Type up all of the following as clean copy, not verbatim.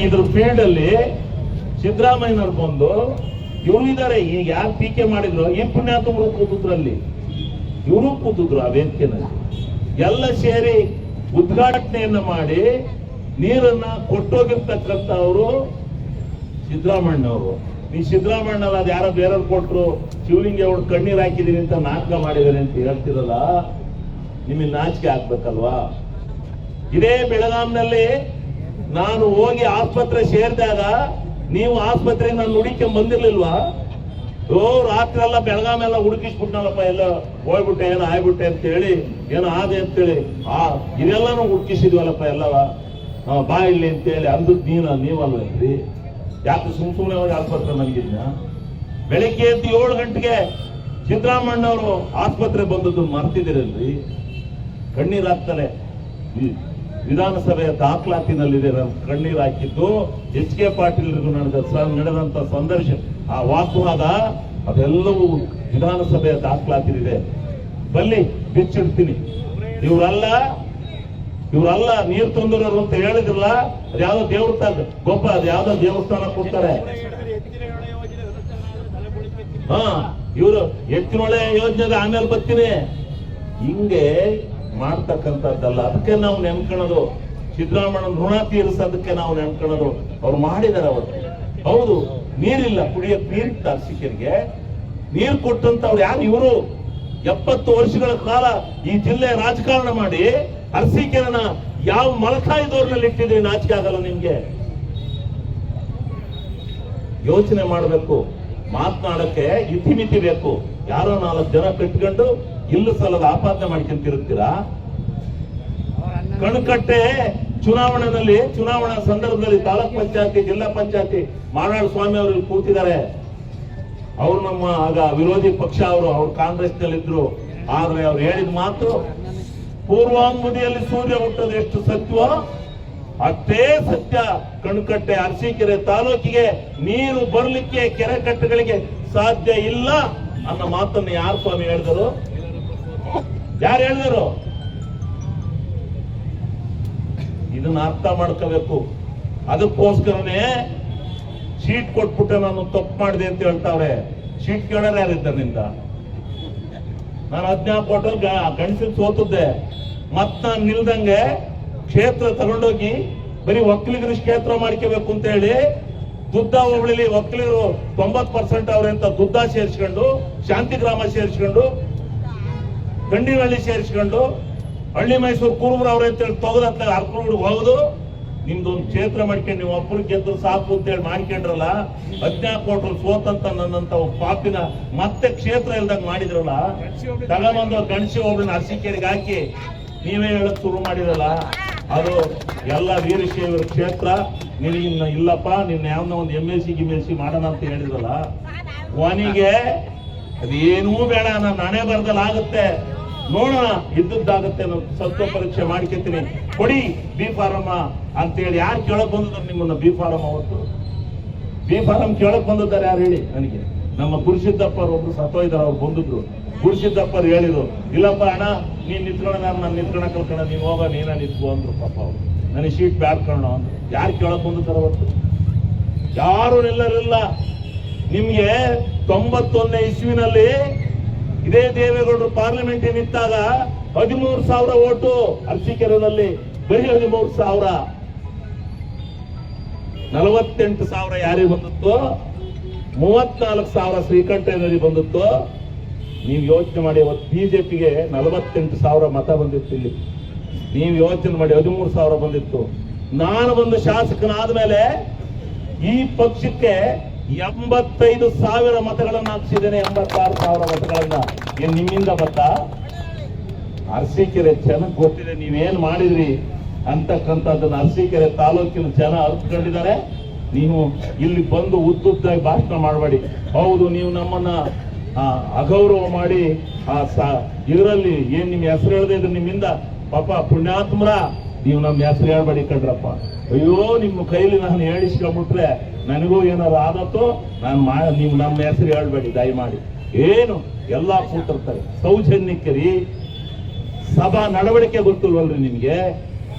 ಇದ್ರ ಫೀಲ್ಡ್ ಅಲ್ಲಿ ಸಿದ್ದರಾಮಯ್ಯನವ್ರು ಬಂದು ಇವರು ಇದಾರೆ. ಈಗ ಯಾರು ಟೀಕೆ ಮಾಡಿದ್ರು ಈ ಪುಣ್ಯಾತ್ಮರು ಕೂತಿದ್ರಲ್ಲಿ, ಇವರು ಕೂತಿದ್ರು ಆ ವೇದಿಕೆನಲ್ಲಿ. ಎಲ್ಲ ಸೇರಿ ಉದ್ಘಾಟನೆಯನ್ನ ಮಾಡಿ ನೀರನ್ನ ಕೊಟ್ಟೋಗಿರ್ತಕ್ಕಂಥವ್ರು ಸಿದ್ದರಾಮಯ್ಯನವರು. ಈ ಸಿದ್ದರಾಮಯ್ಯ ಅದು ಯಾರೋ ಬೇರೆಯವ್ರು ಕೊಟ್ಟರು, ಶಿವಲಿಂಗೇಗೌಡ ಕಣ್ಣೀರ್ ಹಾಕಿದೀನಿ ಅಂತ ನಾಟಕ ಮಾಡಿದಾರೆ ಅಂತ ಹೇಳ್ತಿರಲ್ಲ, ನಿಮಗೆ ನಾಚಿಕೆ ಆಗ್ಬೇಕಲ್ವಾ? ಇದೇ ಬೆಳಗಾಂನಲ್ಲಿ ನಾನು ಹೋಗಿ ಆಸ್ಪತ್ರೆ ಸೇರಿದಾಗ ನೀವು ಆಸ್ಪತ್ರೆಗೆ ನಾನು ಹುಡುಕಿ ಬಂದಿರ್ಲಿಲ್ವಾ? ರಾತ್ರಿ ಎಲ್ಲ ಬೆಳಗಾಮೆಲ್ಲ ಹುಡುಕಿಸ್ಬಿಟ್ನಲ್ಲಪ್ಪ, ಎಲ್ಲ ಹೋಗ್ಬಿಟ್ಟೆ ಏನೋ ಆಗ್ಬಿಟ್ಟೆ ಅಂತ ಹೇಳಿ, ಏನೋ ಆದೆ ಅಂತೇಳಿ ಇದೆಲ್ಲಾನು ಹುಡುಕಿಸಿದ್ವಲ್ಲಪ್ಪ ಎಲ್ಲವ ಬಾ ಇಲ್ಲಿ ಅಂತೇಳಿ ಅಂದದ್ ನೀವಲ್ವೇನ್ರಿ? ಯಾಕೆ ಸುಮ್ಮನೆ ಹೋಗಿ ಆಸ್ಪತ್ರೆ ಮಲಗಿದ್ನ? ಬೆಳಿಗ್ಗೆ ಎದ್ದು 7 ಗಂಟೆಗೆ ಸಿದ್ದರಾಮಯ್ಯನವರು ಆಸ್ಪತ್ರೆ ಬಂದದ್ದು ಮರ್ತಿದ್ದೀರಲ್ರಿ? ಕಣ್ಣೀರ್ ಹಾಕ್ತಾರೆ. ವಿಧಾನಸಭೆಯ ದಾಖಲಾತಿನಲ್ಲಿದೆ ಕಣ್ಣೀರು ಹಾಕಿದ್ದು. HK ಪಾಟೀಲ್ರಿಗೂ ನಡೆದಂತ ಸಂದರ್ಶನ, ಆ ವಾಗ್ವಾದ ಅದೆಲ್ಲವೂ ವಿಧಾನಸಭೆಯ ದಾಖಲಾತಿದೆ. ಬಲ್ಲಿ ಬಿಚ್ಚಿಡ್ತೀನಿ. ಇವ್ರಲ್ಲ ನೀರು ತಂದಿರೋರು ಅಂತ ಹೇಳಿದ್ರಲ್ಲ, ಅದ್ಯಾವ್ದೋ ದೇವ್ರ ಗೊಬ್ಬ, ಅದು ಯಾವ್ದೋ ದೇವಸ್ಥಾನ ಕೊಡ್ತಾರೆ. ಇವರು ಎತ್ತಿನೊಳೆ ಯೋಜನೆಗೆ ಆಮೇಲೆ ಬರ್ತೀನಿ ಹಿಂಗೆ ಮಾಡ್ತಕ್ಕಂಥದ್ದಲ್ಲ. ಅದಕ್ಕೆ ನಾವು ನೆನ್ಕೊಳ್ಳೋದು, ಸಿದ್ದರಾಮಯ್ಯನ ಋಣ ತೀರಿಸೋದಕ್ಕೆ ನಾವು ನೆನ್ಕೊಳ್ಳೋದು. ಅವ್ರು ಮಾಡಿದಾರೆ ಅವತ್ತು. ಹೌದು, ನೀರಿಲ್ಲ, ಕುಡಿಯಕ್ಕೆ ನೀರಿತ್ತು ಅರಸೀಕೆರೆಗೆ. ನೀರು ಕೊಟ್ಟಂತವ್ರು ಯಾರು? ಇವರು 70 ವರ್ಷಗಳ ಕಾಲ ಈ ಜಿಲ್ಲೆ ರಾಜಕಾರಣ ಮಾಡಿ ಅರಸೀಕೆರೆನ ಯಾವ ಮಳಕಾಯಿದವ್ರನಲ್ಲಿ ಇಟ್ಟಿದ್ರಿ? ನಾಚಿಕೆ ಆಗಲ್ಲ ನಿಮ್ಗೆ? ಯೋಚನೆ ಮಾಡಬೇಕು. ಮಾತನಾಡಕ್ಕೆ ಇತಿಮಿತಿ ಬೇಕು. ಯಾರೋ 4 ಜನ ಕಟ್ಕೊಂಡು ಇಲ್ಲ ಸಲದ ಆಪಾದನೆ ಮಾಡ್ಕೊಂತಿರುತ್ತೀರಾ? ಕಣಕಟ್ಟೆ ಚುನಾವಣಾ ಸಂದರ್ಭದಲ್ಲಿ ತಾಲೂಕ್ ಪಂಚಾಯತಿ, ಜಿಲ್ಲಾ ಪಂಚಾಯತಿ ಮಾಡಾಳ್ ಸ್ವಾಮಿ ಅವರು ಕೂತಿದ್ದಾರೆ. ಅವ್ರು ನಮ್ಮ ಆಗ ವಿರೋಧಿ ಪಕ್ಷ, ಅವ್ರು ಕಾಂಗ್ರೆಸ್ ನಲ್ಲಿದ್ರು. ಆದ್ರೆ ಅವ್ರು ಹೇಳಿದ ಮಾತು, ಪೂರ್ವಾಂಗುದಿಯಲ್ಲಿ ಸೂರ್ಯ ಹುಟ್ಟೋದು ಎಷ್ಟು ಸತ್ಯವೋ ಅಷ್ಟೇ ಸತ್ಯ. ಕಣಕಟ್ಟೆ ಅರಸೀಕೆರೆ ತಾಲೂಕಿಗೆ ನೀರು ಬರ್ಲಿಕ್ಕೆ ಕೆರೆ ಕಟ್ಟೆಗಳಿಗೆ ಸಾಧ್ಯ ಇಲ್ಲ ಅನ್ನೋ ಮಾತನ್ನು ಯಾರು ಸ್ವಾಮಿ ಹೇಳಿದರು? ಯಾರು ಹೇಳಿದರು? ಇದನ್ನ ಅರ್ಥ ಮಾಡ್ಕೋಬೇಕು. ಅದಕ್ಕೋಸ್ಕರನೇ ಶೀಟ್ ಕೊಟ್ಬಿಟ್ಟೆ ನಾನು ತಪ್ಪು ಮಾಡಿದೆ ಅಂತ ಹೇಳ್ತಾವ್ರೆ. ಶೀಟ್ ಕೇಳೋರು ಯಾರಿದ್ದಾರೆ ನಿಂದ? ನಾನು 14 ಹೋಟೆಲ್ ಗಣಸಿನ ಸೋತದ್ದೆ. ಮತ್ ನಾನು ನಿಲ್ದಂಗೆ ಕ್ಷೇತ್ರ ತಗೊಂಡೋಗಿ ಬರೀ ಒಕ್ಕಲಿಗರ ಕ್ಷೇತ್ರ ಮಾಡ್ಕೋಬೇಕು ಅಂತ ಹೇಳಿ ದುದ್ದ ಹೋಬಳಿಲಿ ಒಕ್ಕಲಿಗರು 90% ಅವ್ರೆ ಅಂತ ದುದ್ದ ಸೇರಿಸ್ಕೊಂಡು, ಶಾಂತಿಗ್ರಾಮ ಸೇರಿಸ್ಕೊಂಡು, ಗಂಡಿನಹಳ್ಳಿ ಸೇರಿಸ್ಕೊಂಡು, ಹಳ್ಳಿ ಮೈಸೂರು ಕುರುಬರು ಅವ್ರೆ ಅಂತೇಳಿ ತೊಗದತ್ತ ಹರ್ಕೊಂಡು ಹೋಗುದು. ನಿಮ್ದೊಂದು ಕ್ಷೇತ್ರ ಮಾಡ್ಕೊಂಡು ನೀವು ಒಬ್ಬರು ಗೆದ್ದು ಸಾಕು ಅಂತೇಳಿ ಮಾಡ್ಕೊಂಡ್ರಲ್ಲ. 14 ಕೋಟಿ ಸೋತಂತ ನನ್ನಂತ ಪಾಪಿನ ಮತ್ತೆ ಕ್ಷೇತ್ರ ಇಲ್ದಂಗ ಮಾಡಿದ್ರಲ್ಲ. ತಗೊಂಬಂದು ಗಣಸಿ ಒಬ್ಬರನ್ನ ಅರಸೀಕೆರೆಗೆ ಹಾಕಿ ನೀವೇ ಹೇಳಕ್ ಶುರು ಮಾಡಿರಲ್ಲ. ಅದು ಎಲ್ಲ ವೀರಶೈವರ ಕ್ಷೇತ್ರ. ನಿನಗಿನ್ನ ಇಲ್ಲಪ್ಪ, ನಿನ್ನ ಯಾವನ್ನ ಒಂದು MLC ಗಿಮ್ಎಲ್ಸಿ ಮಾಡೋಣ ಅಂತ ಹೇಳಿದ್ರಲ್ಲ. ಕೊನೆಗೆ ಅದೇನೂ ಬೇಡ, ನಾನು ಹಣೆ ಬರದಲ್ಲಿ ಆಗುತ್ತೆ, ನೋಡೋಣ, ಇದ್ದದ್ದಾಗುತ್ತೆ, ನಾನು ಸತ್ವ ಪರೀಕ್ಷೆ ಮಾಡ್ಕೊತೀನಿ, ಕೊಡಿ ಬಿ ಫಾರಂ ಅಂತೇಳಿ ಯಾರು ಕೇಳಕ್ ಬಂದಿದ್ರು ನಿಮ್ಮನ್ನ? ಬಿ ಫಾರಂ ಅವತ್ತು ಬಿ ಫಾರಂ ಕೇಳಕ್ ಬಂದಿದ್ದಾರೆ ಯಾರು ಹೇಳಿ ನನಗೆ? ನಮ್ಮ ಗುರುಸಿದ್ದಪ್ಪರು ಒಬ್ರು ಸತ್ತೋಯ್ದಾರ, ಅವ್ರು ಬಂದಿದ್ರು. ಗುರುಸಿದ್ದಪ್ಪರು ಹೇಳಿದ್ರು, ಇಲ್ಲಪ್ಪ ಅಣ್ಣ ನೀನ್ ನಿಂತ್ಕೊಳ್ಳೋಣ, ನಾನು ನಿಂತ್ಕೊಳ್ಳ ಕಲ್ಕೋಣ, ನೀನ್ ಹೋಗ, ನೀನ ನಿಂತ್ಕೋ ಅಂದ್ರು. ಪಾಪ ಅವ್ರು ನನಗೆ ಶೀಟ್ ಬ್ಯಾಡ್ ಕಾಣೋ ಅಂದ್ರು. ಯಾರು ಕೇಳಕ್ ಬಂದಿದ್ದಾರೆ ಅವತ್ತು? ಯಾರು ನಿಲ್ಲಲಿಲ್ಲ. ನಿಮ್ಗೆ 91ನೇ ಇಸ್ವಿನಲ್ಲಿ ಇದೇ ದೇವೇಗೌಡರು ಪಾರ್ಲಿಮೆಂಟ್ ನಿಂತಾಗ 13,000 ಓಟು ಅರಸೀಕೆರೆನಲ್ಲಿ, ಬರೀ 13,000. 48,000 ಯಾರಿಗೆ ಬಂದಿತ್ತು? 34,000 ಶ್ರೀಕಂಠೇಶ್ವರಿಗೆ ಬಂದಿತ್ತು. ನೀವು ಯೋಚನೆ ಮಾಡಿ, ಅವತ್ತು ಬಿಜೆಪಿಗೆ 48,000 ಮತ ಬಂದಿತ್ತು ಇಲ್ಲಿ. ನೀವು ಯೋಚನೆ ಮಾಡಿ, 13,000 ಬಂದಿತ್ತು. ನಾನು ಬಂದು ಶಾಸಕನಾದ್ಮೇಲೆ ಈ ಪಕ್ಷಕ್ಕೆ 85,000 ಮತಗಳನ್ನು ಹಾಕ್ಸಿದ್ದೇನೆ. 86,000 ಮತಗಳನ್ನ. ಏನ್ ನಿಮ್ಮಿಂದ ಮತ? ಅರಸೀಕೆರೆ ಚೆನ್ನಾಗಿ ಗೊತ್ತಿದೆ ನೀವೇನ್ ಮಾಡಿದ್ರಿ ಅಂತಕ್ಕಂಥದ್ದನ್ನ. ಅರಸೀಕೆರೆ ತಾಲೂಕಿನ ಜನ ಅರ್ತ್ಕೊಂಡಿದ್ದಾರೆ. ನೀವು ಇಲ್ಲಿ ಬಂದು ಉದ್ದುದ್ದಾಗಿ ಭಾಷಣ ಮಾಡಬೇಡಿ. ಹೌದು, ನೀವು ನಮ್ಮನ್ನ ಅಗೌರವ ಮಾಡಿ ಇದರಲ್ಲಿ ಏನ್ ನಿಮ್ ಹೆಸರು ಹೇಳದೆ ಇದ್ರೆ ನಿಮ್ಮಿಂದ ಪಾಪ ಪುಣ್ಯಾತ್ಮರ ನೀವು ನಮ್ಮ ಹೆಸರು ಹೇಳ್ಬೇಡಿ ಕಣ್ರಪ್ಪ. ಅಯ್ಯೋ, ನಿಮ್ಮ ಕೈಲಿ ನಾನು ಹೇಳಿಸ್ಕೊಂಡ್ಬಿಟ್ರೆ ನನಗೂ ಏನಾರು ಆದತ್ತೋ ನೀವು ನಮ್ಮ ಹೆಸರು ಹೇಳ್ಬೇಡಿ ದಯಮಾಡಿ. ಏನು ಎಲ್ಲಾ ಕೂತಿರ್ತಾರೆ ಸೌಜನ್ಯಕ್ಕೆ. ಸಭಾ ನಡವಳಿಕೆ ಗೊತ್ತಿಲ್ವಲ್ರಿ ನಿಮ್ಗೆ?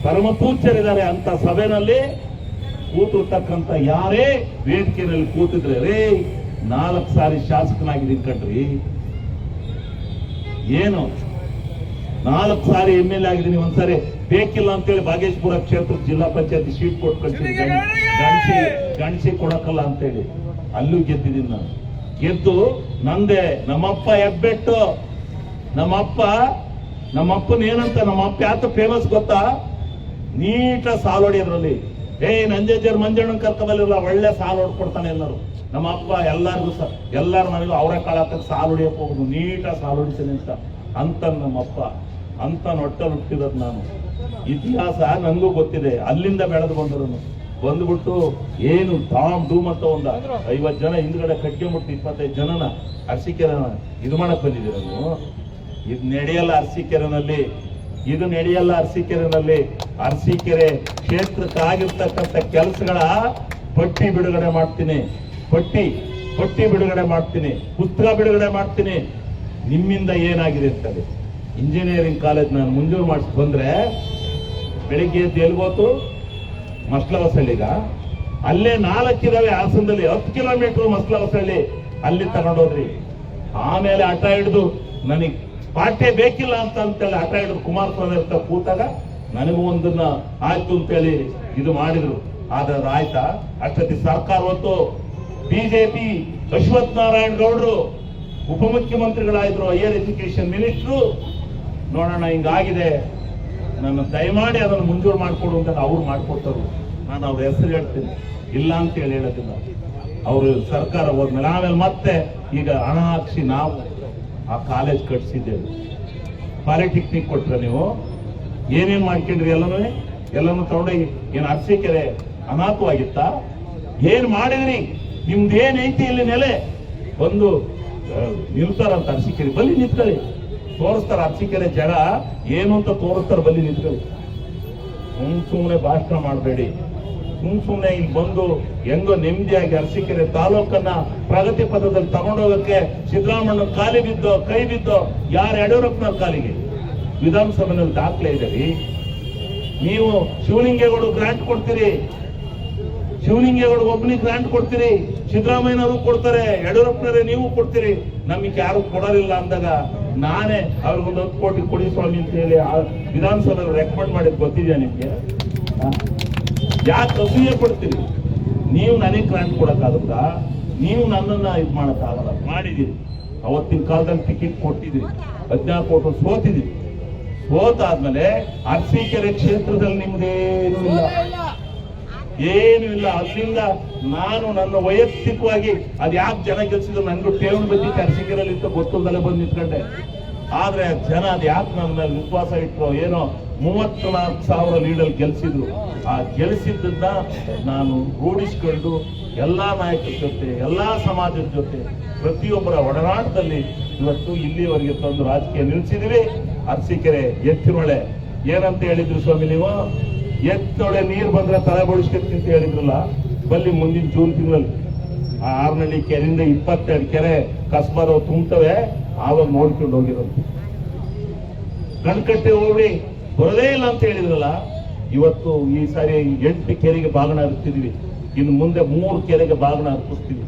ಪರಮ ಪೂಜ್ಯರಿದ್ದಾರೆ ಅಂತ ಸಭೆನಲ್ಲಿ ಕೂತಿರ್ತಕ್ಕಂಥ ಯಾರೇ ವೇದಿಕೆಯಲ್ಲಿ ಕೂತಿದ್ರೆ ರೇ 4 ಸಾರಿ ಶಾಸಕನಾಗಿದ್ದೀನಿ ಕಣ್ರಿ, ಏನು 4 ಸಾರಿ MLA ಆಗಿದ್ದೀನಿ, ಒಂದ್ಸಾರಿ ಬೇಕಿಲ್ಲ ಅಂತೇಳಿ ಬಾಗೇಶ್ಪುರ ಕ್ಷೇತ್ರ ಜಿಲ್ಲಾ ಪಂಚಾಯತಿ ಸೀಟ್ ಕೊಟ್ಕೊಳ್ತೀನಿ, ಗಣಸಿ ಕೊಡಕಲ್ಲ ಅಂತೇಳಿ ಅಲ್ಲೂ ಗೆದ್ದಿದ್ದೀನಿ ನಾನು. ಗೆದ್ದು ನಂದೆ ನಮ್ಮಪ್ಪ ಹೆಬ್ಬೆಟ್ಟು, ನಮ್ಮಪ್ಪನ ಏನಂತ, ನಮ್ಮಪ್ಪ ಯಾತ ಫೇಮಸ್ ಗೊತ್ತಾ, ನೀಟ ಸಾಲು ಹೊಡಿಯೋದ್ರಲ್ಲಿ. ನಂಜೇಜರ್ ಮಂಜಣ್ಣನ ಕರ್ಕಬಲ್ಲಿಲ್ಲ, ಒಳ್ಳೆ ಸಾಲು ಹೊಡ್ಕೊಡ್ತಾನೆ ಎಲ್ಲರೂ. ನಮ್ಮ ಅಪ್ಪ ಎಲ್ಲಾರ್ಗು ಎಲ್ಲಾರು ನನಗೂ ಅವರ ಕಾಲಕ್ಕೆ ಸಾಲು ಹೊಡಿಯಕ್ಕೆ ಹೋಗುದು, ನೀಟ ಸಾಲು ಹೊಡಿತೀನಿ ಅಂತ ನಮ್ಮಪ್ಪ ಅಂತ ನೊಟ್ಟಲ್ಲಿ ಹುಟ್ಟಿರೋದು ನಾನು. ಇತಿಹಾಸ ನನಗೂ ಗೊತ್ತಿದೆ, ಅಲ್ಲಿಂದ ಬೆಳೆದು ಬಂದ್ಬಿಟ್ಟು ಏನು ಧಾಮ್ ಧೂಮ್ ಅಂತ ಒಂದು 50 ಜನ ಹಿಂದ್ಗಡೆ ಕಟ್ಗೆ ಮುಟ್ಟಿ 25 ಜನನ ಅರಸೀಕೆರೆನ ಇದು ಮಾಡಕ್ ಬಂದಿದ್ದೀರ ನೀವು. ಇದು ನಡೆಯಲ್ಲ ಅರಸೀಕೆರೆನಲ್ಲಿ, ಇದು ನಡೆಯಲ್ಲ ಅರಸೀಕೆರೆನಲ್ಲಿ. ಅರಸೀಕೆರೆ ಕ್ಷೇತ್ರಕ್ಕಾಗಿರ್ತಕ್ಕಂಥ ಕೆಲಸಗಳ ಪಟ್ಟಿ ಬಿಡುಗಡೆ ಮಾಡ್ತೀನಿ, ಪಟ್ಟಿ ಬಿಡುಗಡೆ ಮಾಡ್ತೀನಿ, ಪುಸ್ತಕ ಬಿಡುಗಡೆ ಮಾಡ್ತೀನಿ. ನಿಮ್ಮಿಂದ ಏನಾಗಿದೆ ಅಂತದೆ. ಇಂಜಿನಿಯರಿಂಗ್ ಕಾಲೇಜ್ ನಾನು ಮಂಜೂರು ಮಾಡಿಸಿ ಬಂದ್ರೆ ಬೆಳಿಗ್ಗೆ ಎದ್ದು ಎಲ್ಗೋತು ಮಸ್ಲವಸಳ್ಳಿಗ, ಅಲ್ಲೇ 4 ಇದಾವೆ ಹಾಸನದಲ್ಲಿ, 10 ಕಿಲೋಮೀಟರ್ ಮಸ್ಲವಸಳ್ಳಿ, ಅಲ್ಲಿ ತಗೊಂಡೋದ್ರಿ. ಆಮೇಲೆ ಹಠ ಹಿಡಿದು ನನಗೆ ಪಾಠ್ಯ ಬೇಕಿಲ್ಲ ಅಂತೇಳಿ ಹಠ ಹಿಡಿದು ಕುಮಾರಸ್ವಾಮಿ ಅಂತ ಕೂತಾಗ ನನಗೂ ಒಂದನ್ನ ಆಯ್ತು ಅಂತೇಳಿ ಇದು ಮಾಡಿದ್ರು. ಆದ್ರೆ ಆಯ್ತಾ, ಅಷ್ಟೊತ್ತಿ ಸರ್ಕಾರ ಹೊತ್ತು ಬಿಜೆಪಿ ಅಶ್ವಥ್ ನಾರಾಯಣ ಗೌಡ್ರು ಉಪಮುಖ್ಯಮಂತ್ರಿಗಳಾದ್ರು, ಹೈಯರ್ ಎಜುಕೇಶನ್ ಮಿನಿಸ್ಟ್ರು. ನೋಡೋಣ ಹಿಂಗಾಗಿದೆ, ನನ್ನ ದಯಮಾಡಿ ಅದನ್ನು ಮಂಜೂರು ಮಾಡಿಕೊಡು ಅಂತ ಅವ್ರು ಮಾಡ್ಕೊಡ್ತಾರೆ. ನಾನು ಅವ್ರ ಹೆಸರು ಹೇಳ್ತೀನಿ, ಇಲ್ಲ ಅಂತ ಹೇಳೋದಿಲ್ಲ. ಅವರು ಸರ್ಕಾರ ಹೋದ್ಮೇಲೆ ಆಮೇಲೆ ಮತ್ತೆ ಈಗ ಹಣ ಹಾಕ್ಸಿ ನಾವು ಆ ಕಾಲೇಜ್ ಕಟ್ಸಿದ್ದೇವೆ. ಪಾಲಿಟೆಕ್ನಿಕ್ ಕೊಟ್ರೆ ನೀವು ಏನೇನ್ ಮಾಡ್ಕೊಂಡ್ರಿ, ಎಲ್ಲನೂ ತಗೊಂಡೋಗಿ ಏನು ಅರಸೀಕೆರೆ ಅನಾಥವಾಗಿತ್ತ? ಏನ್ ಮಾಡಿದ್ರಿ? ನಿಮ್ದು ಏನೈತಿ ಇಲ್ಲಿ ನೆಲೆ? ಒಂದು ನಿಲ್ತಾರಂತ ಅರಸೀಕೆರೆ, ಬಲ್ಲಿ ನಿಂತ್ಕೊಳ್ಳಿ, ತೋರಿಸ್ತಾರ ಅರಸೀಕೆರೆ ಜನ ಏನು ಅಂತ ತೋರಿಸ್ತಾರ, ಬಲ್ಲಿ ನಿಂತ್ಕೊಳ್ಳಿ. ಸುಮ್ಮನೆ ಭಾಷಣ ಮಾಡಬೇಡಿ. ಸುಮ್ಮನೆ ಇಲ್ಲಿ ಬಂದು ಹೆಂಗೋ ನೆಮ್ಮದಿಯಾಗಿ ಅರಸೀಕೆರೆ ತಾಲೂಕನ್ನ ಪ್ರಗತಿ ಪಥದಲ್ಲಿ ತಗೊಂಡೋಗಕ್ಕೆ ಸಿದ್ದರಾಮಣ್ಣ ಕಾಲಿ ಬಿದ್ದೋ ಕೈ ಬಿದ್ದೋ, ಯಾರು ಯಡಿಯೂರಪ್ಪನವ್ರ ಕಾಲಿಗೆ ವಿಧಾನಸಭೆಯಲ್ಲಿ ದಾಖಲೆ ಇದೆ. ನೀವು ಶಿವಲಿಂಗೇಗೌಡ ಗ್ರಾಂಟ್ ಕೊಡ್ತೀರಿ, ಶಿವಲಿಂಗೇಗೌಡ ಒಬ್ಬನಿಗೆ ಗ್ರಾಂಟ್ ಕೊಡ್ತೀರಿ, ಸಿದ್ದರಾಮಯ್ಯನವರು ಕೊಡ್ತಾರೆ, ಯಡಿಯೂರಪ್ಪನವರೇ ನೀವು ಕೊಡ್ತೀರಿ. ನಮಗೆ ಯಾರು ಕೊಡೋರಿಲ್ಲ ಅಂದಾಗ ನಾನೇ ಅವ್ರಿಗೊಂದು 10 ಕೋಟಿ ಕೊಡಿ ಸ್ವಾಮಿ ಅಂತ ಹೇಳಿ ವಿಧಾನಸಭೆಯಲ್ಲಿ ರೆಕಮೆಂಡ್ ಮಾಡಿದ್ ಗೊತ್ತಿದೆಯಾ ನಿಮ್ಗೆ? ಯಾಕೆ ಅಸೂಯೆ ಪಡ್ತೀರಿ? ನೀವು ನನಗೆ ಗ್ರಾಂಟ್ ಕೊಡಕ್ಕಾಗುತ್ತಾ? ನೀವು ನನ್ನನ್ನ ಇದು ಮಾಡಕ್ಕಾಗಲ್ಲ. ಮಾಡಿದಿರಿ, ಅವತ್ತಿನ ಕಾಲದಲ್ಲಿ ಟಿಕೆಟ್ ಕೊಟ್ಟಿದ್ರಿ, 14 ಕೋಟಿ ಸೋತಿದ್ರಿ. ಸೋತಾದ್ಮೇಲೆ ಅರಸೀಕೆರೆ ಕ್ಷೇತ್ರದಲ್ಲಿ ನಿಮ್ದೇನು ಇಲ್ಲ. ಅಲ್ಲಿಂದ ನಾನು ನನ್ನ ವೈಯಕ್ತಿಕವಾಗಿ ಅದ್ ಯಾಕೆ ಜನ ಗೆಲ್ಸಿದ್ರು, ನನ್ಗೂ ಠೇವಣಿ ಬಂದಿತ್ತು ಅರಸೀಕೆರೆಯಲ್ಲಿ ಅಂತ ಗೊತ್ತಿಲ್ಲದಲ್ಲೇ ಬಂದು ನಿಂತ್ಕೊಂಡೆ. ಆದ್ರೆ ಜನ ಅದ್ ಯಾಕೆ ನನ್ನ ಮೇಲೆ ವಿಶ್ವಾಸ ಇಟ್ಟರು ಏನೋ, 34,000 ಲೀಡಲ್ಲಿ ಗೆಲ್ಸಿದ್ರು. ಆ ಗೆಲ್ಸಿದ್ದನ್ನ ನಾನು ರೂಢಿಸ್ಕೊಂಡು ಎಲ್ಲಾ ನಾಯಕರ ಜೊತೆ, ಎಲ್ಲಾ ಸಮಾಜದ ಜೊತೆ, ಪ್ರತಿಯೊಬ್ಬರ ಒಡನಾಟದಲ್ಲಿ ಇವತ್ತು ಇಲ್ಲಿವರೆಗೆ ತಂದು ರಾಜಕೀಯ ನಿಲ್ಸಿದೀವಿ. ಅರಸೀಕೆರೆ ಎತ್ತಿನೊಳೆ ಏನಂತ ಹೇಳಿದ್ರು ಸ್ವಾಮಿ ನೀವು? ಎತ್ತಿನೊಳೆ ನೀರು ಬಂದ್ರೆ ತಲೆ ಬೋಳಿಸ್ಕೊಳ್ತೀನಿ ಅಂತ ಹೇಳಿದ್ರಲ್ಲ, ಬಲ್ಲಿ ಮುಂದಿನ ಜೂನ್ ತಿಂಗಳಲ್ಲಿ ಆ ಆರ್ನಳ್ಳಿ ಕೆರೆಯಿಂದ 22 ಕೆರೆ ಕಸ್ಬಾರ ತುಂಬುತ್ತವೆ, ಆವಾಗ ನೋಡ್ಕೊಂಡು ಹೋಗಿರೋದು. ಕಣ್ಕಟ್ಟೆ ಹೋಗಿ ಬರೋದೇ ಇಲ್ಲ ಅಂತ ಹೇಳಿದ್ರಲ್ಲ, ಇವತ್ತು ಈ ಸಾರಿ 8 ಕೆರೆಗೆ ಬಾಗಣ ಹರಿಸ್ತಿದೀವಿ, ಇನ್ನು ಮುಂದೆ 3 ಕೆರೆಗೆ ಬಾಗಣ ಹರಿಸ್ತೀವಿ.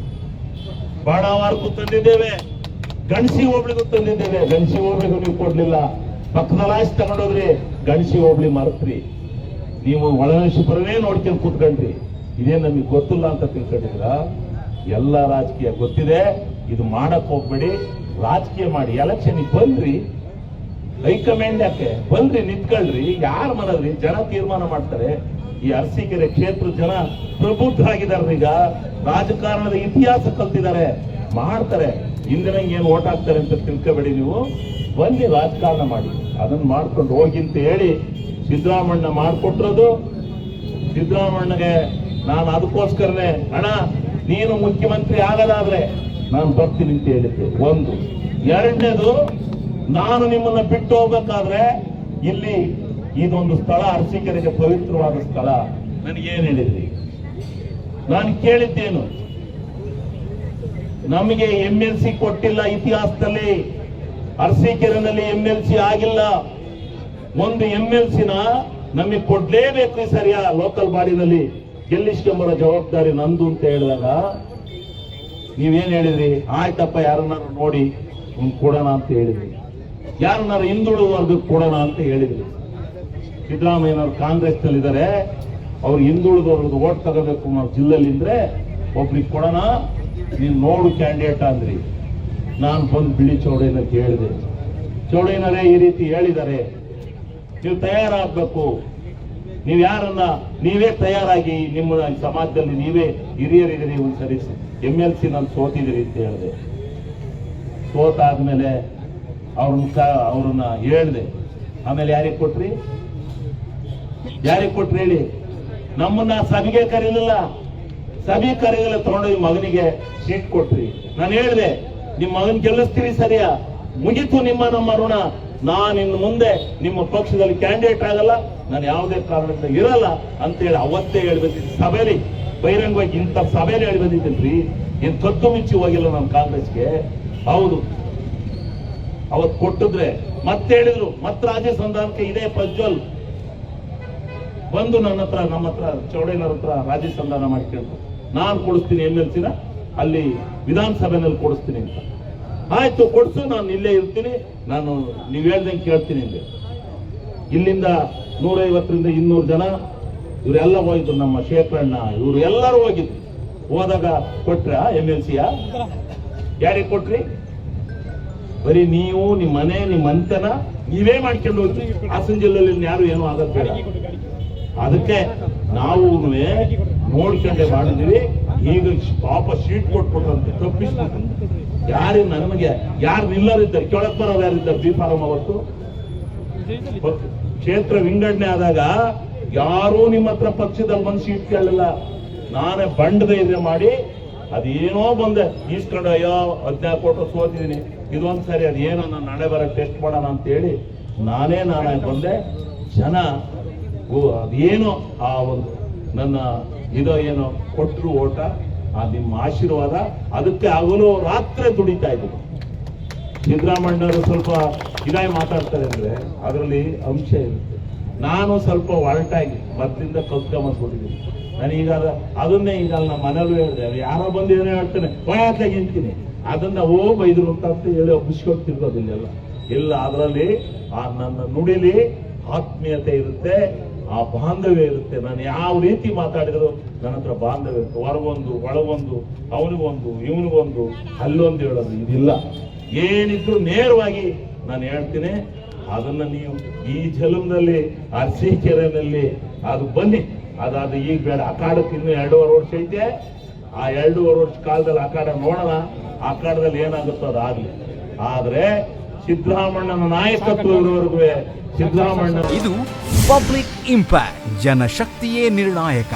ಬಾಣಾವಾರ್ಗೂ ತಂದಿದ್ದೇವೆ, ಗಣಸಿ ಹೋಬಳಿಗೂ ತಂದಿದ್ದೇವೆ. ಗಣಸಿ ಹೋಬಳಿಗೂ ನೀವು ಕೊಡ್ಲಿಲ್ಲ, ಪಕ್ಕದಲಾಯ್ಸಿ ತಗೊಂಡೋದ್ರಿ, ಗಣಸಿ ಹೋಬಳಿ ಮರೆತ್ರಿ. ನೀವು ಒಳನಶಿಪುರನೇ ನೋಡ್ಕೊಂಡು ಕೂತ್ಕೊಂಡ್ರಿ. ಇದೇ ನಮಗೆ ಗೊತ್ತಿಲ್ಲ ಅಂತ ತಿಳ್ಕೊಂಡಿದ್ರ? ಎಲ್ಲ ರಾಜಕೀಯ ಗೊತ್ತಿದೆ, ಇದು ಮಾಡಕ್ ಹೋಗ್ಬೇಡಿ. ರಾಜಕೀಯ ಮಾಡಿ ಎಲೆಕ್ಷನ್ ಬಂದ್ರಿ, ಹೈಕಮಾಂಡ್ ಯಾಕೆ ಬಂದ್ರಿ, ನಿಂತ್ಕೊಳ್ರಿ. ಯಾರು ಮಾಡಲ್ರಿ? ಜನ ತೀರ್ಮಾನ ಮಾಡ್ತಾರೆ. ಈ ಅರಸೀಕೆರೆ ಕ್ಷೇತ್ರ ಜನ ಪ್ರಬುದ್ಧರಾಗಿದ್ದಾರೆ. ಈಗ ರಾಜಕಾರಣದ ಇತಿಹಾಸ ಕಲ್ತಿದ್ದಾರೆ, ಮಾಡ್ತಾರೆ. ಹಿಂದಿನಂಗೆ ಏನು ಓಟ್ ಹಾಕ್ತಾರೆ ಅಂತ ತಿಳ್ಕೋಬೇಡಿ. ನೀವು ಬನ್ನಿ, ರಾಜಕಾರಣ ಮಾಡಿ, ಅದನ್ನ ಮಾಡ್ಕೊಂಡು ಹೋಗಿ ಅಂತ ಹೇಳಿ ಸಿದ್ದರಾಮಣ್ಣ ಮಾಡ್ಕೊಟ್ಟಿರೋದು. ಸಿದ್ದರಾಮಣ್ಣಗೆ ನಾನು ಅದಕ್ಕೋಸ್ಕರನೇ ಅಣ್ಣ ನೀನು ಮುಖ್ಯಮಂತ್ರಿ ಆಗದಾದ್ರೆ ನಾನು ಬರ್ತೀನಿ ಅಂತ ಹೇಳಿದ್ದೆ. ಒಂದು. ಎರಡನೇದು, ನಾನು ನಿಮ್ಮನ್ನ ಬಿಟ್ಟು ಹೋಗ್ಬೇಕಾದ್ರೆ ಇಲ್ಲಿ ಇದೊಂದು ಸ್ಥಳ ಅರಸೀಕೆರೆಗೆ ಪವಿತ್ರವಾದ ಸ್ಥಳ. ನನಗೇನು ಹೇಳಿದ್ರಿ? ನಾನು ಕೇಳಿದ್ದೇನು? ನಮಗೆ MLC ಕೊಟ್ಟಿಲ್ಲ ಇತಿಹಾಸದಲ್ಲಿ, ಅರಸೀಕೆರೆನಲ್ಲಿ MLC ಆಗಿಲ್ಲ. ಒಂದು MLC ನ ನಮಗೆ ಕೊಡ್ಲೇಬೇಕು ಈ ಸರಿಯ ಲೋಕಲ್ ಬಾಡಿನಲ್ಲಿ. ಗೆಲ್ಲಿಸ್ಕೊಂಬರೋ ಜವಾಬ್ದಾರಿ ನಂದು ಅಂತ ಹೇಳಿದಾಗ ನೀವೇನ್ ಹೇಳಿದ್ರಿ? ಆಯ್ತಪ್ಪ, ಯಾರನ್ನಾರು ನೋಡಿ ಕೊಡೋಣ ಅಂತ ಹೇಳಿದ್ರಿ, ಯಾರನ್ನಾರು ಹಿಂದುಳಿದ ವರ್ಗಕ್ಕೆ ಕೊಡೋಣ ಅಂತ ಹೇಳಿದ್ರಿ. ಸಿದ್ದರಾಮಯ್ಯನವರು ಕಾಂಗ್ರೆಸ್ನಲ್ಲಿದ್ದಾರೆ, ಅವ್ರು ಹಿಂದುಳಿದವ್ರದ್ದು ಓಟ್ ತಗೋಬೇಕು ನಾವು ಜಿಲ್ಲೆಯಲ್ಲಿಂದ್ರೆ ಒಬ್ರಿಗೆ ಕೊಡೋಣ, ನೀನು ನೋಡು ಕ್ಯಾಂಡಿಡೇಟ್ ಅಂದ್ರಿ. ನಾನು ಬಂದು ಬಿಳಿ ಚೌಡಯ್ಯನ ಕೇಳಿದೆ, ಚೌಡಯ್ಯನರೇ ಈ ರೀತಿ ಹೇಳಿದ್ದಾರೆ, ನೀವು ತಯಾರಾಗಬೇಕು, ನೀವು ಯಾರನ್ನ ನೀವೇ ತಯಾರಾಗಿ, ನಿಮ್ಮ ಸಮಾಜದಲ್ಲಿ ನೀವೇ ಹಿರಿಯರಿದ್ದೀರಿ, ಒಂದ್ಸರಿ MLC ನಲ್ಲಿ ಸೋತಿದ್ದೀರಿ ಅಂತ ಹೇಳಿದೆ. ಸೋತಾದ್ಮೇಲೆ ಅವ್ರನ್ನ ಹೇಳಿದೆ. ಆಮೇಲೆ ಯಾರಿಗೆ ಕೊಟ್ರಿ ಹೇಳಿ? ನಮ್ಮನ್ನ ಸಭೆಗೆ ಕರೀಲಿಲ್ಲ, ಸಭೆ ಕರೀಲಿಲ್ಲ, ತಗೊಂಡೋಗಿ ಮಗನಿಗೆ ಸೀಟ್ ಕೊಟ್ರಿ. ನಾನು ಹೇಳಿದೆ, ನಿಮ್ಮ ಮಗನ್ ಗೆಲ್ಲಿಸ್ತೀವಿ, ಸರಿಯಾ, ಮುಗಿತು ನಮ್ಮ ಋಣ. ನಾನು ಇನ್ನು ಮುಂದೆ ನಿಮ್ಮ ಪಕ್ಷದಲ್ಲಿ ಕ್ಯಾಂಡಿಡೇಟ್ ಆಗಲ್ಲ, ನಾನು ಯಾವುದೇ ಕಾರಣದಿಂದ ಇರಲ್ಲ ಅಂತೇಳಿ ಅವತ್ತೇ ಹೇಳ್ಬಂದಿದ್ದೀನಿ ಸಭೆಯಲ್ಲಿ, ಬಹಿರಂಗವಾಗಿ ಇಂಥ ಸಭೆಯಲ್ಲಿ ಹೇಳಿ ಬಂದಿದ್ದೀನಿ. ಏನ್ ಕದ್ದು ಮಿಂಚಿ ಹೋಗಿಲ್ಲ ನಾನು ಕಾಂಗ್ರೆಸ್ಗೆ. ಹೌದು, ಅವತ್ತು ಕೊಟ್ಟಿದ್ರೆ ಮತ್ತೆ ಹೇಳಿದ್ರು, ಮತ್ತೆ ರಾಜ್ಯ ಸಂಧಾನಕ್ಕೆ ಇದೇ ಪ್ರಜ್ವಲ್ ಬಂದು ನಮ್ಮ ಹತ್ರ ಚೌಡಯ್ಯನವ್ರ ಹತ್ರ ರಾಜ್ಯ ಸಂಧಾನ ಮಾಡಿ ಕೇಳಿದ್ರು, ನಾನು ಕೊಡಿಸ್ತೀನಿ MLC-ನ ಅಲ್ಲಿ ವಿಧಾನಸಭೆನಲ್ಲಿ ಕೊಡಿಸ್ತೀನಿ ಅಂತ. ಆಯ್ತು, ಕೊಡ್ಸು, ನಾನು ಇಲ್ಲೇ ಇರ್ತೀನಿ, ನಾನು ನೀವ್ ಹೇಳ್ದಂಗೆ ಕೇಳ್ತೀನಿ ಅಂದೆ. ಇಲ್ಲಿಂದ 150ರಿಂದ 200 ಜನ ಇವರೆಲ್ಲ ಹೋಗಿದ್ರು, ನಮ್ಮ ಶೇಖರಣ್ಣ ಇವರು ಎಲ್ಲರೂ ಹೋಗಿದ್ರು. ಹೋದಾಗ ಕೊಟ್ರ MLC-ಯ? ಯಾರಿಗೆ ಕೊಟ್ರಿ? ಬರೀ ನೀವು ನಿಮ್ಮ ಮನೆ ನಿಮ್ಮ ಅಂತೆನ ನೀವೇ ಮಾಡ್ಕೊಂಡು ಹೋಗಿ. ಹಾಸನ ಜಿಲ್ಲೆಯಲ್ಲಿ ಯಾರು ಏನೂ ಆಗದ್ ಬೇಡ. ಅದಕ್ಕೆ ನಾವು ನೋಡ್ಕೊಂಡೆ ಮಾಡಿದ್ವಿ. ಈಗ ಪಾಪ ಶೀಟ್ ಕೊಟ್ಬಿಟ್ರಂತೆ, ತಪ್ಪಿಸ್ಬಿಟ್ಟು. ನಮಗೆ ಯಾರು ನಿಲ್ಲರಿದ್ದಾರೆ, ಕೆಳಕ್ ಬರೋರು ಯಾರಿದ್ದಾರೆ? B.Pharm ಅವತ್ತು ಕ್ಷೇತ್ರ ವಿಂಗಡಣೆ ಆದಾಗ ಯಾರೂ ನಿಮ್ಮ ಹತ್ರ ಪಕ್ಷದಲ್ಲಿ ಬಂದು ಸೀಟ್ ಕೇಳಲಿಲ್ಲ. ನಾನೇ ಬಂಡದ ಇದೆ ಮಾಡಿ ಅದೇನೋ ಬಂದೆ ಈಸ್ಕೊಂಡು, ಅಯ್ಯೋ 14 ಕೋಟಿ ಸೋತಿದ್ದೀನಿ, ಇದೊಂದ್ ಸರಿ ಅದೇನೋ ನಾನು ನಾಳೆ ಬರ ಟೆಸ್ಟ್ ಮಾಡೋಣ ಅಂತ ಹೇಳಿ ನಾನೇ ಬಂದೆ. ಜನ ಅದೇನೋ ಆ ಒಂದು ನನ್ನ ಏನೋ ಕೊಟ್ಟರು ಓಟ, ಆ ನಿಮ್ಮ ಆಶೀರ್ವಾದ, ಅದಕ್ಕೆ ಆಗಲು ರಾತ್ರಿ ದುಡಿತಾ ಇದ್ರು. ಸಿದ್ದರಾಮಯ್ಯನವರು ಸ್ವಲ್ಪ ಇದಾಗಿ ಮಾತಾಡ್ತಾರೆ ಅಂದ್ರೆ ಅದರಲ್ಲಿ ಅಂಶ ಇರುತ್ತೆ. ನಾನು ಸ್ವಲ್ಪ ಒರಟಾಗಿ ಮೊದಲಿಂದ ಕಲ್ತ್ಕೊಂಬಂದ್ಬಿಟ್ಟಿದ್ದೀನಿ. ನಾನೀಗ ಅದನ್ನೇ ಈಗ ನಮ್ಮ ಮನೇಲೂ ಹೇಳಿದೆ, ಯಾರೋ ಬಂದು ಏನೋ ಹೇಳ್ತಾನೆ ಒಳತಾಗಿ ಅಂತೀನಿ, ಅದನ್ನ ಬೈದ್ರು ಅಂತ ಹೇಳಿ ಒಪ್ಪಿಸ್ಕೊಂಡು ತಿರ್ಗೋದಿಲ್ಲ. ಇಲ್ಲ, ಅದರಲ್ಲಿ ಆ ನನ್ನ ನುಡಿಲಿ ಆತ್ಮೀಯತೆ ಇರುತ್ತೆ, ಆ ಬಾಂಧವ್ಯ ಇರುತ್ತೆ. ನಾನು ಯಾವ ರೀತಿ ಮಾತಾಡಿದ್ರು ನನ್ನ ಹತ್ರ ಬಾಂಧವ್ಯ ಇರುತ್ತೆ. ಹೊರಗೊಂದು ಒಳಗೊಂದು, ಅವನಿಗೊಂದು ಇವನಿಗೊಂದು ಅಲ್ಲೊಂದು ಹೇಳೋದು ಇದಿಲ್ಲ. ಏನಿದ್ರು ನೇರವಾಗಿ ನಾನು ಹೇಳ್ತೀನಿ. ಅದನ್ನ ನೀವು ಈ ಜಲಮದಲ್ಲಿ ಅರಸೀಕೆರೆನಲ್ಲಿ ಅದು ಬನ್ನಿ, ಅದಾದ ಈಗ ಬೇಡ. ಅಖಾಡಕ್ಕೆ ಇನ್ನು 2.5 ವರ್ಷ ಐತೆ. ಆ 2.5 ವರ್ಷ ಕಾಲದಲ್ಲಿ ಅಖಾಡ ನೋಡೋಣ, ಅಖಾಡದಲ್ಲಿ ಏನಾಗುತ್ತೋ ಅದಾಗ್ಲಿ. ಆದ್ರೆ ಸಿದ್ದರಾಮಣ್ಣನ ನಾಯಕತ್ವ ಇರುವವರೆಗೂ ಸಿದ್ದರಾಮಣ್ಣ. ಇದು ಪಬ್ಲಿಕ್ ಇಂಪ್ಯಾಕ್ಟ್, ಜನಶಕ್ತಿಯೇ ನಿರ್ಣಾಯಕ.